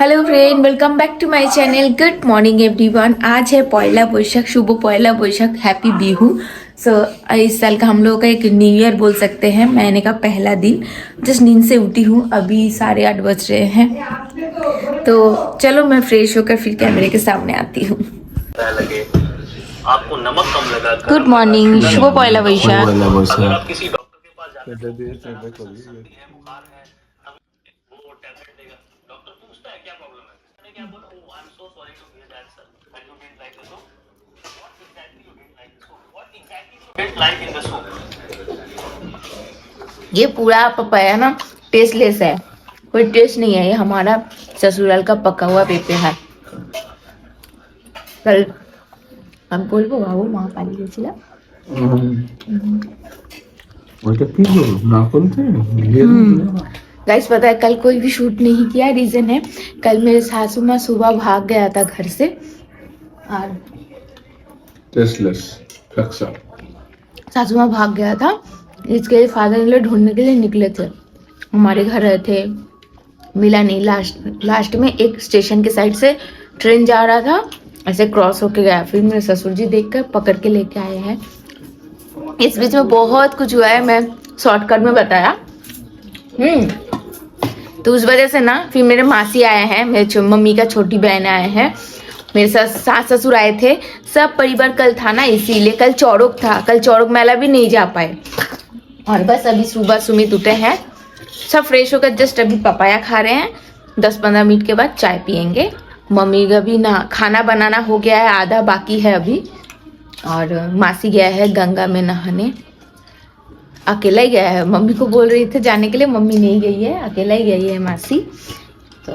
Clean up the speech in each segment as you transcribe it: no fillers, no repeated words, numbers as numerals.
Hello friend, welcome back to my channel. Good morning everyone. आज है पहला बैसाख, शुभ पहला बैसाख, हैप्पी बिहू। इस साल का हम लोगों का एक न्यू ईयर बोल सकते हैं। महीने का पहला दिन। जस्ट नींद से उठी हूँ, अभी 8:30 बज रहे हैं। तो चलो मैं फ्रेश होकर फिर कैमरे के सामने आती हूँ। आपको नमक कम लगा। गुड मॉर्निंग, शुभ पहला बैसाख। अगर आप किसी डॉक्टर के पास जाते हैं बुखार है वो टैबलेट देगा, डॉक्टर पूछता है क्या प्रॉब्लम है, मैंने क्या बोला, oh I am so sorry to hear that sir, that you didn't like the soup, what exactly you didn't like the soup, what exactly you didn't like in the soup. ये पूरा papaya ना tasteless है, कोई test नहीं है। ये हमारा ससुराल का पका हुआ पेपर है। कल हम बोलबो बाबू माँ पाली গেছিল। ওইটা কি হলো না করতে गाइस पता है कल कोई भी शूट नहीं किया। रीजन है कल मेरे सासू माँ सुबह भाग गया था घर से और टेस्टलेस फ्रैक्चर सासू माँ भाग गया था। इसके लिए फादर इन लॉ ढूंढने के लिए निकले थे, हमारे घर रहे थे, मिला नहीं। लास्ट में एक स्टेशन के साइड से ट्रेन जा रहा था, ऐसे क्रॉस होके गया। फिर मेरे ससुर जी देखकर पकड़ के लेके आए हैं। इस बीच में बहुत कुछ हुआ है, मैं शॉर्टकट में बताया। तो उस वजह से ना फिर मेरे मासी आए हैं, मेरे मम्मी का छोटी बहन आए हैं, मेरे सास ससुर आए थे, सब परिवार कल था ना, इसीलिए कल चौड़क था। कल चौड़क मेला भी नहीं जा पाए। और बस अभी सुबह सुमित उठे हैं, सब फ्रेश होकर जस्ट अभी पपाया खा रहे हैं। 10-15 मिनट के बाद चाय पियेंगे। मम्मी का भी ना खाना बनाना हो गया है, आधा बाकी है अभी। और मासी गया है गंगा में नहाने, अकेला ही गया है। मम्मी को बोल रही थी जाने के लिए, मम्मी नहीं गई है, अकेला ही गई है मासी। तो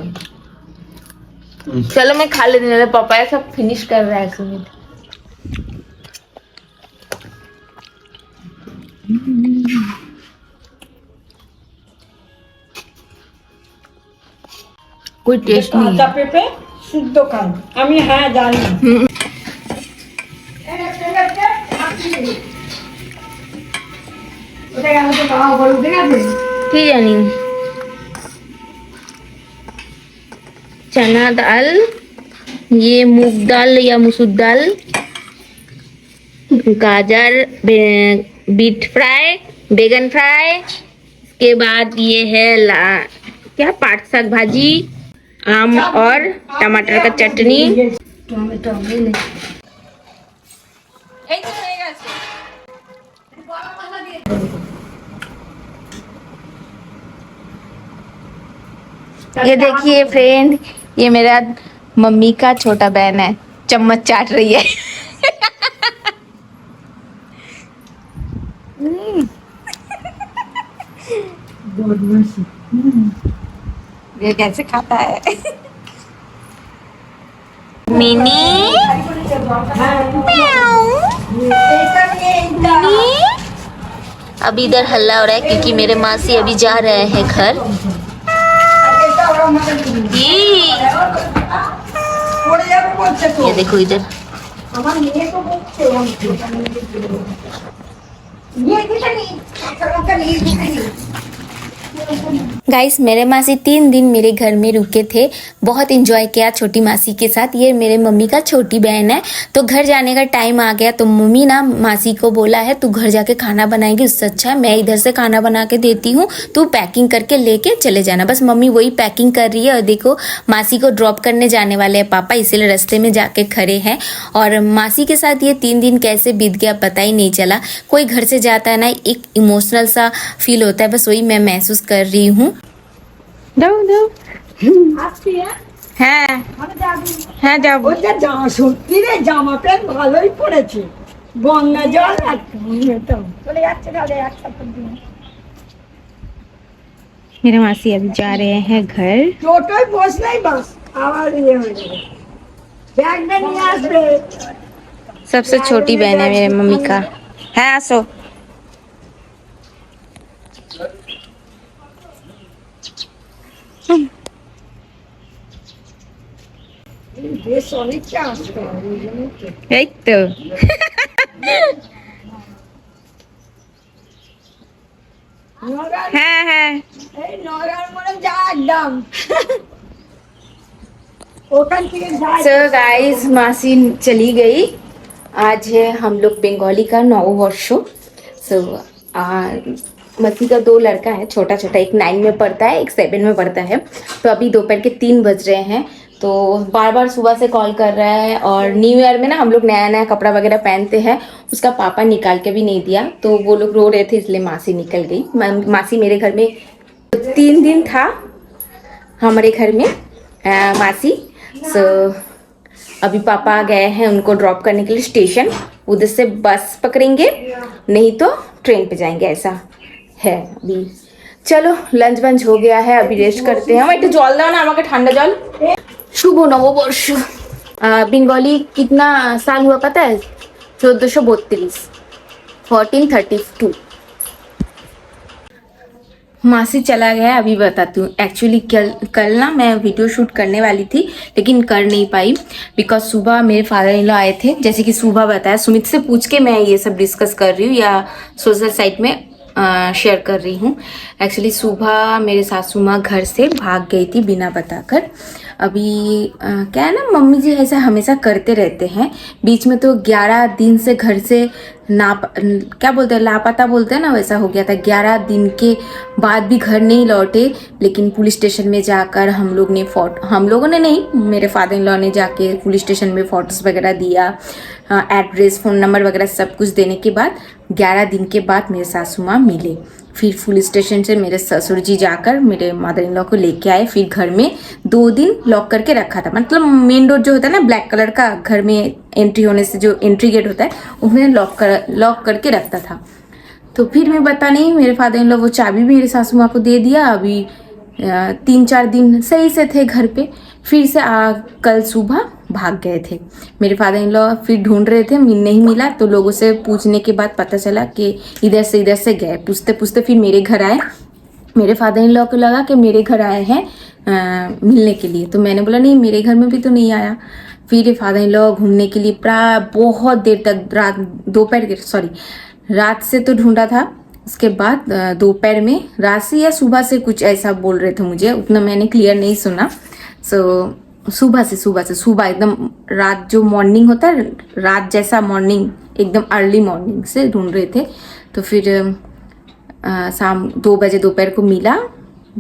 चलो मैं खा लेने, पपाया सब फिनिश कर रहा है सुमित। कोई टेस्ट नहीं है। পেঁপে শুদ্ধ খান আমি হ্যাঁ জানি কি জানি चना दाल, ये मूंग दाल या मसूर दाल, गाजर बीट फ्राई, बैगन फ्राई, इसके बाद ये है क्या पाट साग भाजी, आम और टमाटर का चटनी। ये देखिए फ्रेंड, ये मेरा मम्मी का छोटा बहन है, चम्मच चाट रही है। ये कैसे खाता है? Mini mini. अभी इधर हल्ला हो रहा है क्योंकि मेरे मासी अभी जा रहे हैं घर। ये देखो इधर गाइस, मेरे मासी 3 दिन मेरे घर में रुके थे, बहुत एंजॉय किया छोटी मासी के साथ। ये मेरे मम्मी का छोटी बहन है। तो घर जाने का टाइम आ गया तो मम्मी ना मासी को बोला है तू घर जाके खाना बनाएगी, उससे अच्छा है मैं इधर से खाना बना के देती हूँ, तू पैकिंग करके लेके चले जाना। बस मम्मी वही पैकिंग कर रही है। और देखो मासी को ड्रॉप करने जाने वाले हैं पापा, इसीलिए रास्ते में जाके खड़े हैं। और मासी के साथ ये 3 दिन कैसे बीत गया पता ही नहीं चला। कोई घर से जाता है ना, एक इमोशनल सा फील होता है, बस वही मैं महसूस कर रही हूँ। দাও দাও হ্যাঁ হ্যাঁ যাবো। ওটা জামা সত্যি রে, জামা প্যান্ট ভালোই পড়েছে, গঙ্গা জল আর চলে যাচ্ছে তাহলে একসাথে দিন। मेरे मासी अभी जा रहे हैं घर। টোটোয় বসলেই বাস আবার ইয়ে হয়ে যাবে, ব্যাগটা নিয়ে আসবে। सबसे छोटी बहन है मेरे मम्मी का। है आसो। বেশ অনেকটা আসতে হবে। এই তো হ্যাঁ হ্যাঁ এই নগর মোড়ে যা একদম ওখান থেকে যাই सो गाइस मासी चली गई। आज है हम लोग बंगाली का नववर्ष। सो मसी का 2 लड़का है, छोटा छोटा, एक 9 में पढ़ता है, एक 7 में पढ़ता है। तो अभी दोपहर के 3 बज रहे हैं, तो बार बार सुबह से कॉल कर रहा है। और न्यू ईयर में ना हम लोग नया नया कपड़ा वगैरह पहनते हैं, उसका पापा निकाल के भी नहीं दिया, तो वो लोग रो रहे थे, इसलिए मासी निकल गई। मासी मेरे घर में 3 दिन था, हमारे घर में मासी। सो अभी पापा गए हैं उनको ड्रॉप करने के लिए स्टेशन, उधर से बस पकड़ेंगे, नहीं तो ट्रेन पे जाएंगे, ऐसा है अभी। चलो लंच बंच हो गया है, अभी रेस्ट करते हैं। एक जल दाओ ना আমাকে ঠান্ডা জল। शुभ नववर्ष। बंगाली कितना साल हुआ पता है? 1432, 1432। मासी चला गया, अभी बताती हूँ। एक्चुअली कल ना मैं वीडियो शूट करने वाली थी, लेकिन कर नहीं पाई बिकॉज सुबह मेरे फादर इन लॉ आए थे। जैसे कि सुबह बताया, सुमित से पूछ के मैं ये सब डिस्कस कर रही हूँ या सोशल साइट में शेयर कर रही हूँ। एक्चुअली सुबह मेरे सासू माँ घर से भाग गई थी बिना बताकर। अभी क्या है ना, मम्मी जी ऐसा हमेशा करते रहते हैं। बीच में तो 11 दिन से घर से क्या बोलते हैं, लापता बोलते हैं ना, वैसा हो गया था। 11 दिन के बाद भी घर नहीं लौटे, लेकिन पुलिस स्टेशन में जाकर हम लोगों ने नहीं, मेरे फादर इन लॉ ने जाके पुलिस स्टेशन में फोटोज वगैरह दिया, एड्रेस, फ़ोन नंबर वगैरह सब कुछ देने के बाद 11 दिन के बाद मेरे सासू माँ मिले। फिर पुलिस स्टेशन से मेरे ससुर जी जाकर मेरे मदर इन लॉ को लेके आए। फिर घर में 2 दिन लॉक करके रखा था, मतलब मेन डोर जो होता है ना ब्लैक कलर का, घर में एंट्री होने से जो एंट्री गेट होता है, उसमें लॉक करके रखता था। तो फिर मैं पता नहीं, मेरे फादर इन लॉ वो चाबी मेरे सासू माँ को दे दिया। अभी 3-4 दिन सही से थे घर पे, फिर से कल सुबह भाग गए थे। मेरे फादर इन लॉ फिर ढूंढ रहे थे, नहीं मिला, तो लोगों से पूछने के बाद पता चला कि इधर से गए। पूछते पूछते फिर मेरे घर आए। मेरे फादर इन लॉ को लगा कि मेरे घर आए हैं मिलने के लिए, तो मैंने बोला नहीं, मेरे घर में भी तो नहीं आया। फिर फादर इन लॉ घूमने के लिए बहुत देर तक, रात से तो ढूंढा था। उसके बाद दोपहर में, रात से या सुबह से कुछ ऐसा बोल रहे थे, मुझे उतना मैंने क्लियर नहीं सुना। सुबह एकदम रात जो मॉर्निंग होता है, रात जैसा मॉर्निंग, एकदम अर्ली मॉर्निंग से ढूंढ रहे थे। तो फिर शाम 2 बजे दोपहर को मिला।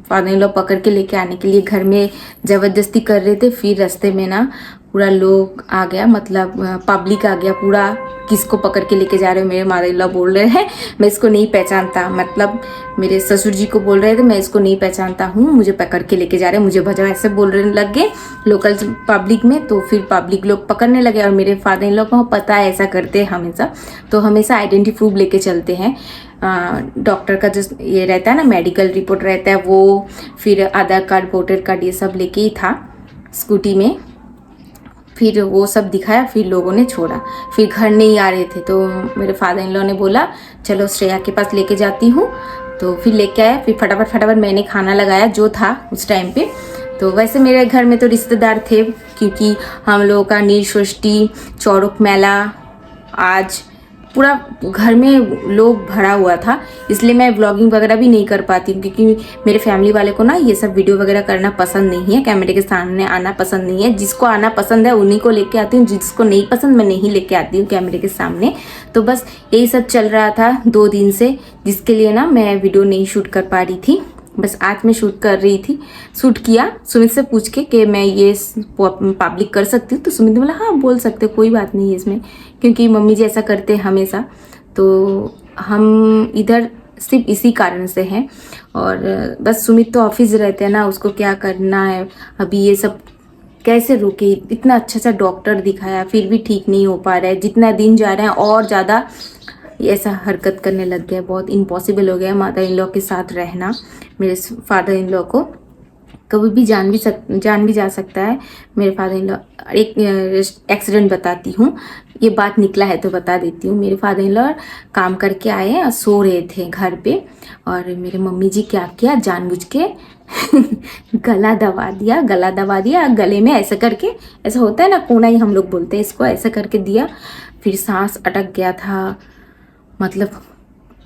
फादर इन लॉ पकड़ के लेके आने के लिए घर में ज़बरदस्ती कर रहे थे। फिर रास्ते में ना पूरा लोग आ गया, मतलब पब्लिक आ गया पूरा, किसको पकड़ के लेके जा रहे हो? मेरे मदर इन लॉ बोल रहे हैं मैं इसको नहीं पहचानता, मतलब मेरे ससुर जी को बोल रहे थे मैं इसको नहीं पहचानता हूँ, मुझे पकड़ के लेके जा रहे हैं, मुझे भजाओ, ऐसे बोलने लग गए लोकल पब्लिक में। तो फिर पब्लिक लोग पकड़ने लगे, और मेरे फादर इन लॉ को पता है ऐसा करते हैं हमेशा, तो हमेशा आइडेंटिटी प्रूफ लेके चलते हैं। डॉक्टर का जो ये रहता है ना, मेडिकल रिपोर्ट रहता है वो, फिर आधार कार्ड, वोटर कार्ड, ये सब लेके ही था स्कूटी में। फिर वो सब दिखाया, फिर लोगों ने छोड़ा। फिर घर नहीं आ रहे थे, तो मेरे फादर इन लॉ ने बोला चलो श्रेया के पास लेके जाती हूँ। तो फिर लेके आया। फिर फटाफट मैंने खाना लगाया जो था उस टाइम पे। तो वैसे मेरे घर में तो रिश्तेदार थे, क्योंकि हम लोगों का नील षष्ठी, चौरुक मेला, आज पूरा घर में लोग भरा हुआ था, इसलिए मैं व्लॉगिंग वगैरह भी नहीं कर पाती हूँ, क्योंकि मेरे फैमिली वाले को ना ये सब वीडियो वगैरह करना पसंद नहीं है, कैमरे के सामने आना पसंद नहीं है। जिसको आना पसंद है उन्हीं को लेके आती हूँ, जिसको नहीं पसंद मैं नहीं लेके आती हूँ कैमरे के सामने। तो बस यही सब चल रहा था 2 दिन से, जिसके लिए ना मैं वीडियो नहीं शूट कर पा रही थी। बस आज मैं शूट कर रही थी, शूट किया सुमित से पूछ के कि मैं ये पब्लिक कर सकती हूँ। तो सुमित ने बोला हाँ बोल सकते, कोई बात नहीं है इसमें, क्योंकि मम्मी जी ऐसा करते हैं हमेशा, तो हम इधर सिर्फ इसी कारण से हैं। और बस सुमित तो ऑफिस रहते हैं ना, उसको क्या करना है, अभी ये सब कैसे रोके? इतना अच्छा डॉक्टर दिखाया फिर भी ठीक नहीं हो पा रहा है, जितना दिन जा रहे हैं और ज़्यादा ऐसा हरकत करने लग गया, बहुत इम्पॉसिबल हो गया मदर इन लॉ के साथ रहना। मेरे फादर इन लॉ को कभी भी जान भी जा सकता है। मेरे फादर इन लॉ, एक एक्सीडेंट बताती हूँ, ये बात निकला है तो बता देती हूँ। मेरे फादर इन लॉ काम करके आए और सो रहे थे घर पे, और मेरे मम्मी जी क्या किया, जानबूझ के गला दबा दिया गले में, ऐसा करके, ऐसा होता है ना कोना ही हम लोग बोलते हैं इसको, ऐसा करके दिया। फिर सांस अटक गया था, मतलब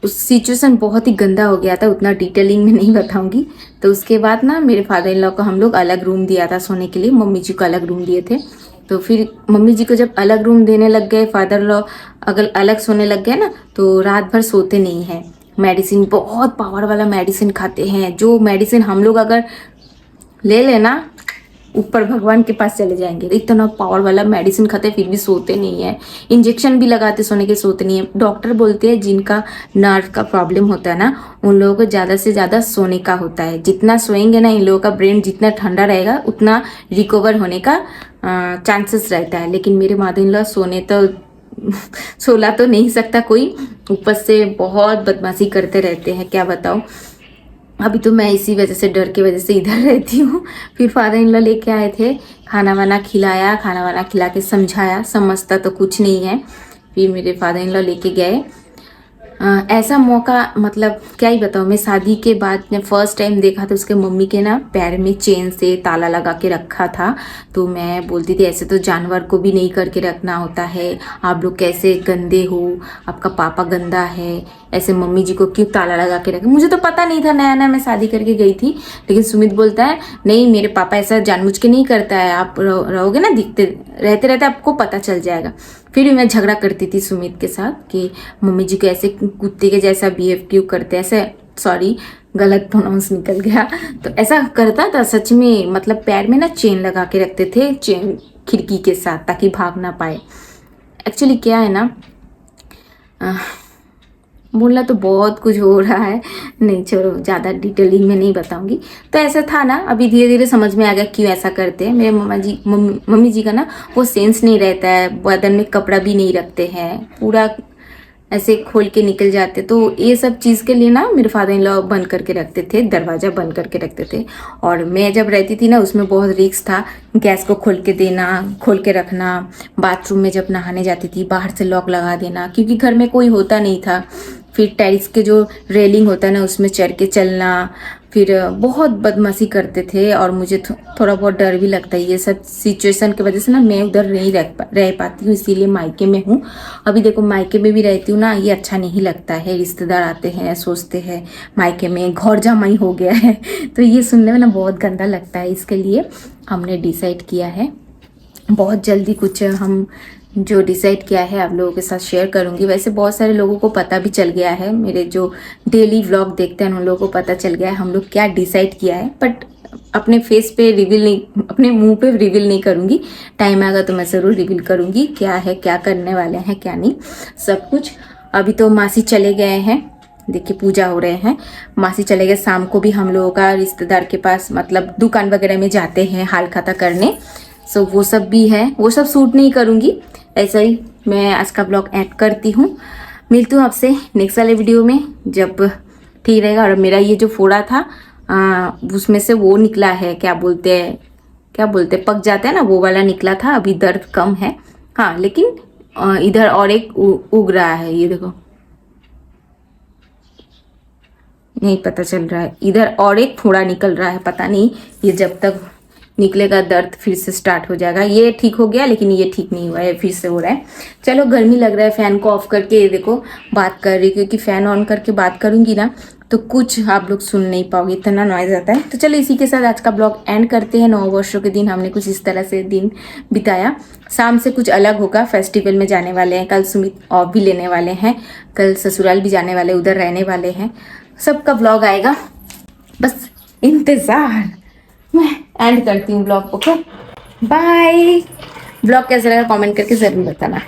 उस सिचुएशन बहुत ही गंदा हो गया था, उतना डिटेलिंग में नहीं बताऊंगी। तो उसके बाद ना मेरे फादर इन लॉ को हम लोग अलग रूम दिया था सोने के लिए, मम्मी जी को अलग रूम दिए थे। तो फिर मम्मी जी को जब अलग रूम देने लग गए, फादर लॉ अगर अलग सोने लग गए ना, तो रात भर सोते नहीं हैं। मेडिसिन, बहुत पावर वाला मेडिसिन खाते हैं, जो मेडिसिन हम लोग अगर ले लेना ऊपर भगवान के पास चले जाएंगे। इतना पावर वाला मेडिसिन खाते फिर भी सोते नहीं है। इंजेक्शन भी लगाते सोने के, सोते नहीं है। डॉक्टर बोलते हैं जिनका नर्व का प्रॉब्लम होता है ना, उन लोगों को ज़्यादा से ज़्यादा सोने का होता है। जितना सोएंगे ना, इन लोगों का ब्रेन जितना ठंडा रहेगा उतना रिकवर होने का चांसेस रहता है। लेकिन मेरे मदर इन लॉ सोने तो सोला तो नहीं सकता कोई, ऊपर से बहुत बदमाशी करते रहते हैं, क्या बताऊँ। अभी तो मैं इसी वजह से, डर की वजह से इधर रहती हूँ। फिर फादर इन लॉ लेके आए थे, खाना वाना खिलाया, खाना वाना खिला के समझाया, समझता तो कुछ नहीं है। फिर मेरे फादर इन लॉ लेके गए। ऐसा मौका, मतलब क्या ही बताऊँ, मैं शादी के बाद ने फर्स्ट टाइम देखा था उसके मम्मी के ना पैर में चेन से ताला लगा के रखा था। तो मैं बोलती थी ऐसे तो जानवर को भी नहीं करके रखना होता है, आप लोग कैसे गंदे हो, आपका पापा गंदा है, ऐसे मम्मी जी को क्यों ताला लगा के रखे। मुझे तो पता नहीं था, नया नया मैं शादी करके गई थी। लेकिन सुमित बोलता है नहीं मेरे पापा ऐसा जानबूझ के नहीं करता है, आप रहोगे ना दिखते रहते रहते आपको पता चल जाएगा। फिर भी मैं झगड़ा करती थी सुमित के साथ कि मम्मी जी को ऐसे कुत्ते के जैसा बिहेव क्यों करते, ऐसे, सॉरी गलत प्रोनाउंस निकल गया, तो ऐसा करता था सच में। मतलब पैर में ना चेन लगा के रखते थे, चेन खिड़की के साथ, ताकि भाग ना पाए। एक्चुअली क्या है ना, बोलना तो बहुत कुछ हो रहा है, नहीं छोड़ो, ज़्यादा डिटेलिंग में नहीं बताऊंगी। तो ऐसा था ना, अभी धीरे धीरे समझ में आ गया क्यों ऐसा करते हैं। मेरे मम्मी जी का ना वो सेंस नहीं रहता है, बदन में कपड़ा भी नहीं रखते हैं, पूरा ऐसे खोल के निकल जाते। तो ये सब चीज़ के लिए ना मेरे फादर इन लॉ बंद करके रखते थे, दरवाज़ा बंद करके रखते थे। और मैं जब रहती थी ना, उसमें बहुत रिस्क था, गैस को खोल के देना, खोल के रखना, बाथरूम में जब नहाने जाती थी बाहर से लॉक लगा देना, क्योंकि घर में कोई होता नहीं था। फिर टेरिस के जो रेलिंग होता है ना, उसमें चढ़ के चलना, फिर बहुत बदमाशी करते थे। और मुझे थोड़ा बहुत डर भी लगता है, ये सब सिचुएशन की वजह से ना मैं उधर नहीं रह पाती हूँ, इसीलिए मायके में हूँ। अभी देखो मायके में भी रहती हूँ ना, ये अच्छा नहीं लगता है, रिश्तेदार आते हैं, सोचते हैं मायके में घर जमाई हो गया है, तो ये सुनने में ना बहुत गंदा लगता है। इसके लिए हमने डिसाइड किया है, बहुत जल्दी कुछ हम जो डिसाइड किया है आप लोगों के साथ शेयर करूंगी। वैसे बहुत सारे लोगों को पता भी चल गया है, मेरे जो डेली व्लॉग देखते हैं उन लोगों को पता चल गया है हम लोग क्या डिसाइड किया है। बट अपने फेस पे रिवील नहीं, अपने मुंह पे रिवील नहीं करूंगी, टाइम आएगा तो मैं ज़रूर रिवील करूंगी क्या है, क्या करने वाले हैं, क्या नहीं, सब कुछ। अभी तो मासी चले गए हैं, देखिए पूजा हो रहे हैं, मासी चले गए। शाम को भी हम लोगों का रिश्तेदार के पास, मतलब दुकान वगैरह में जाते हैं हाल खाता करने, सो वो सब भी है, वो सब शूट नहीं करूंगी। ऐसा ही मैं आज का ब्लॉग ऐड करती हूँ। मिलती हूँ आपसे नेक्स्ट वाले वीडियो में जब ठीक रहेगा। और मेरा ये जो फोड़ा था उसमें से वो निकला है, क्या बोलते हैं पक जाता है ना, वो वाला निकला था। अभी दर्द कम है, हाँ, लेकिन इधर और एक उग रहा है, ये देखो, नहीं पता चल रहा है, इधर और एक फोड़ा निकल रहा है, पता नहीं ये जब तक निकलेगा दर्द फिर से स्टार्ट हो जाएगा। ये ठीक हो गया लेकिन ये ठीक नहीं हुआ है, फिर से हो रहा है। चलो, गर्मी लग रहा है, फैन को ऑफ करके ये देखो बात कर रही, क्योंकि फैन ऑन करके बात करूंगी ना तो कुछ आप लोग सुन नहीं पाओगे, इतना नॉइज आता है। तो चलो इसी के साथ आज का ब्लॉग एंड करते हैं। 9 वर्षों के दिन हमने कुछ इस तरह से दिन बिताया। शाम से कुछ अलग होगा, फेस्टिवल में जाने वाले हैं, कल सुमित ऑफ भी लेने वाले हैं, कल ससुराल भी जाने वाले, उधर रहने वाले हैं, सबका ब्लॉग आएगा, बस इंतज़ार। मैं एंड करती हूँ ब्लॉग, ओके बाय। ब्लॉग कैसा लगा कमेंट करके ज़रूर बताना।